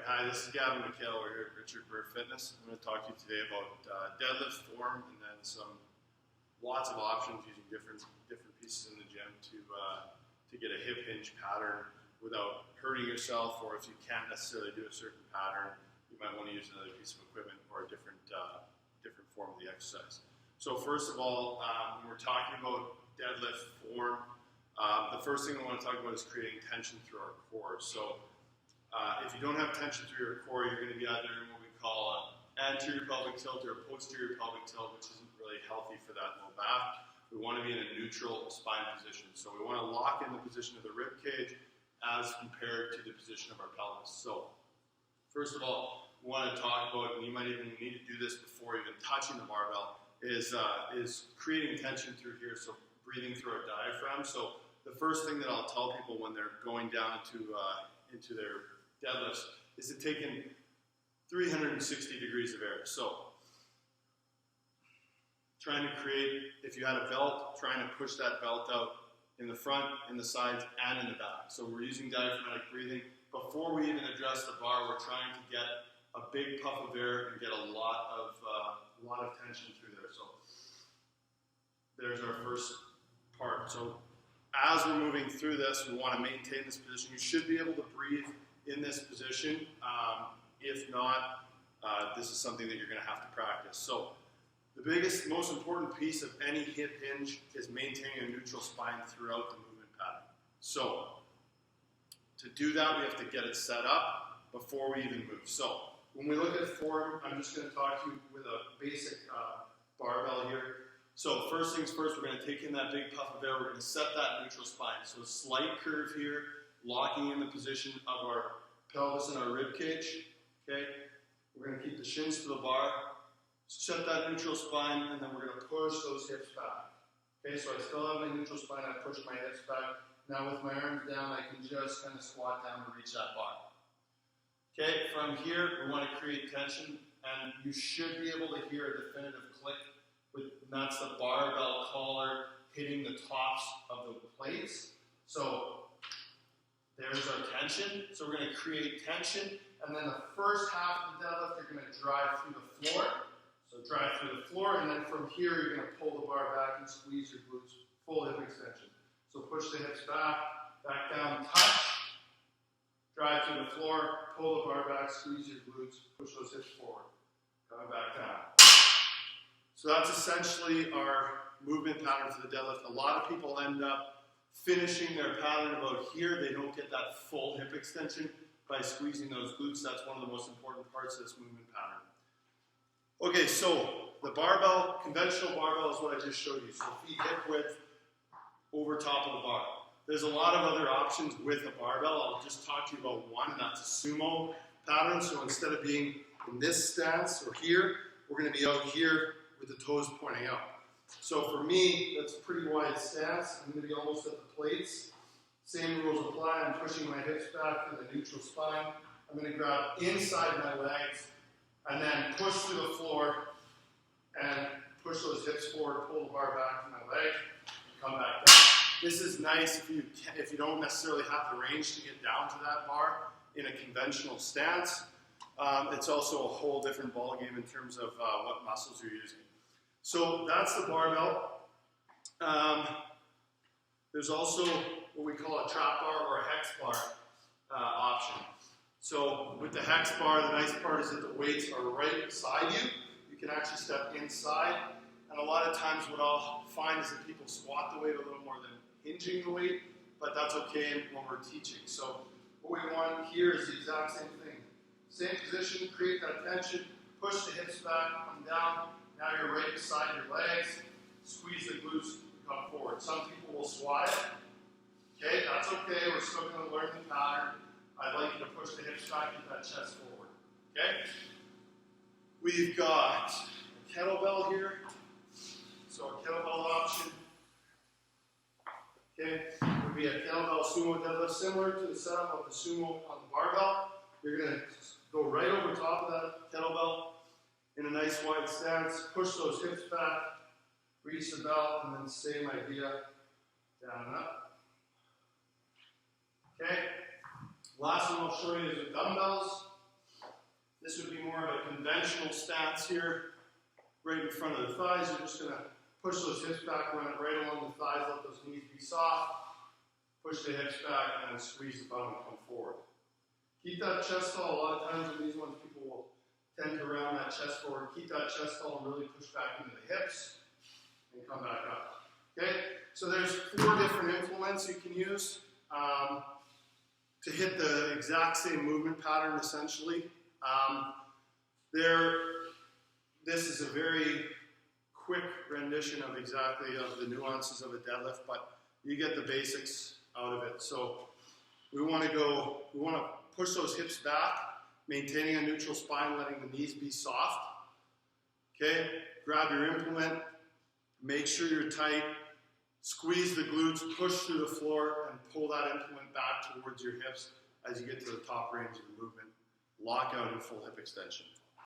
Alright, hi, this is Gavin McHale. We're here at Richard Burr Fitness. I'm going to talk to you today about deadlift form and then lots of options using different pieces in the gym to get a hip hinge pattern without hurting yourself, or if you can't necessarily do a certain pattern, you might want to use another piece of equipment or a different form of the exercise. So first of all, when we're talking about deadlift form, the first thing we want to talk about is creating tension through our core. So if you don't have tension through your core, you're going to be either in what we call an anterior pelvic tilt or a posterior pelvic tilt, which isn't really healthy for that low back. We want to be in a neutral spine position. So we want to lock in the position of the rib cage as compared to the position of our pelvis. So first of all, we want to talk about, and you might even need to do this before even touching the barbell, is creating tension through here, so breathing through our diaphragm. So the first thing that I'll tell people when they're going down into their deadlifts is to take in 360 degrees of air. So trying to create, if you had a belt, trying to push that belt out in the front, in the sides, and in the back. So we're using diaphragmatic breathing. Before we even address the bar, we're trying to get a big puff of air and get a lot of tension through there. So there's our first part. So as we're moving through this, we want to maintain this position. You should be able to breathe in this position. If not, this is something that you're going to have to practice. So the biggest, most important piece of any hip hinge is maintaining a neutral spine throughout the movement pattern. So to do that, we have to get it set up before we even move. So when we look at form, I'm just going to talk to you with a basic barbell here. So first things first, we're going to take in that big puff of air. We're going to set that neutral spine. So a slight curve here, locking in the position of our pelvis and our rib cage. Okay, we're going to keep the shins to the bar, set that neutral spine, and then we're going to push those hips back. Okay, so I still have my neutral spine. I push my hips back. Now with my arms down, I can just kind of squat down to reach that bar. Okay, from here, we want to create tension, and you should be able to hear a definitive click. And that's the barbell collar hitting the tops of the plates. So there's our tension. So we're going to create tension, and then the first half of the deadlift, you're going to drive through the floor. So drive through the floor, and then from here, you're going to pull the bar back and squeeze your glutes, full hip extension. So push the hips back down, touch, drive through the floor, pull the bar back, squeeze your glutes, push those hips forward, coming back down. So that's essentially our movement pattern for the deadlift. A lot of people end up finishing their pattern about here. They don't get that full hip extension by squeezing those glutes. That's one of the most important parts of this movement pattern. Okay, so the barbell, conventional barbell is what I just showed you. So feet hip width over top of the bar. There's a lot of other options with a barbell. I'll just talk to you about one, and that's a sumo pattern. So instead of being in this stance or here, we're going to be out here with the toes pointing out. So for me, that's a pretty wide stance. I'm going to be almost at the plates. Same rules apply. I'm pushing my hips back to the neutral spine. I'm going to grab inside my legs and then push through the floor and push those hips forward, pull the bar back to my leg, come back down. This is nice if you don't necessarily have the range to get down to that bar in a conventional stance. It's also a whole different ballgame in terms of what muscles you're using. So that's the barbell. There's also what we call a trap bar or a hex bar option. So with the hex bar, the nice part is that the weights are right beside you. You can actually step inside. And a lot of times what I'll find is that people squat the weight a little more than hinging the weight, but that's okay when we're teaching. So what we want here is the exact same thing. Same position, create that tension, push the hips back, come down. Now you're right beside your legs. Squeeze the glutes, come forward. Some people will squat it. Okay, that's okay. We're still going to learn the pattern. I'd like you to push the hips back, get that chest forward. Okay? We've got a kettlebell here. So a kettlebell option. Okay, would be a kettlebell sumo deadlift, similar to the setup of the sumo on the barbell. You're going to go right over top of that kettlebell in a nice wide stance. Push those hips back, reach the belt, and then same idea, down and up. Okay, last one I'll show you is the dumbbells. This would be more of a conventional stance here, right in front of the thighs. You're just going to push those hips back, run it right along the thighs, let those knees be soft. Push the hips back and then squeeze the bum and come forward. Keep that chest tall. A lot of times in these ones, people will tend to round that chest forward. Keep that chest tall and really push back into the hips and come back up. Okay? So there's 4 different implements you can use to hit the exact same movement pattern, essentially. This is a very quick rendition of exactly of the nuances of a deadlift, but you get the basics out of it. So we want to push those hips back, maintaining a neutral spine, letting the knees be soft. Okay, grab your implement, make sure you're tight, squeeze the glutes, push through the floor, and pull that implement back towards your hips as you get to the top range of the movement. Lock out in full hip extension.